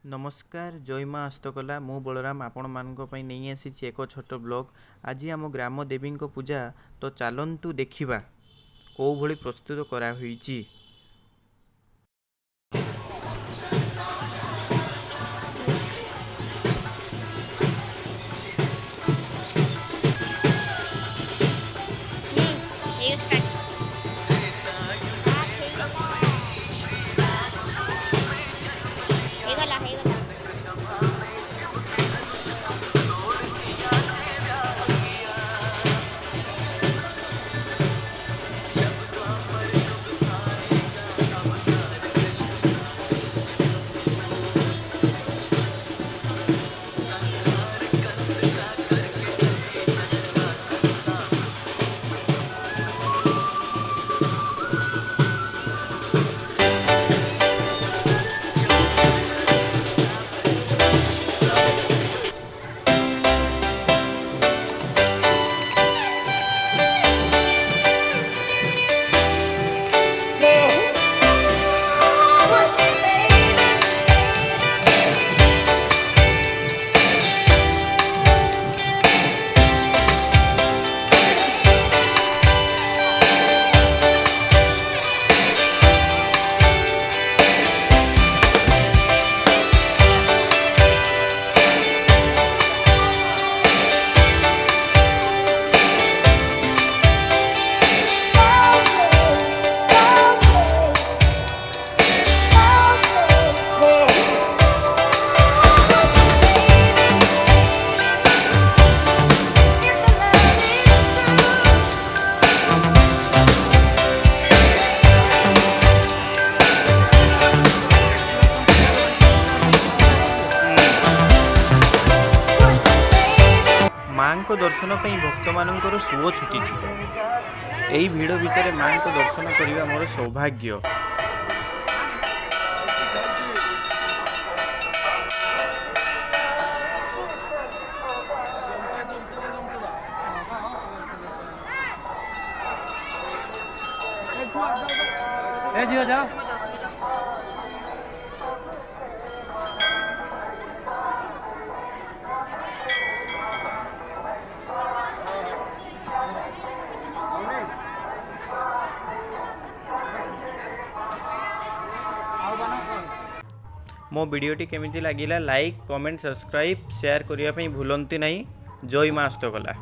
नमस्कार जय माँ हस्तकला मु बलराम आपण मानक पई नहीं आसी एक छोट ब्लॉग। आज आम ग्राम देवी पूजा तो चलतु देखा कौ भली प्रस्तुत करा होईची। माँ को दर्शन पर भक्त मानकर सुओ छुटी यही भिड़ भितर माँ को दर्शन करने मोर सौभाग्य। मो वीडियोटी केमिति लागिला लाइक कमेंट सब्सक्राइब शेयर करने भूलंती नहीं। जय माँ हस्तकला।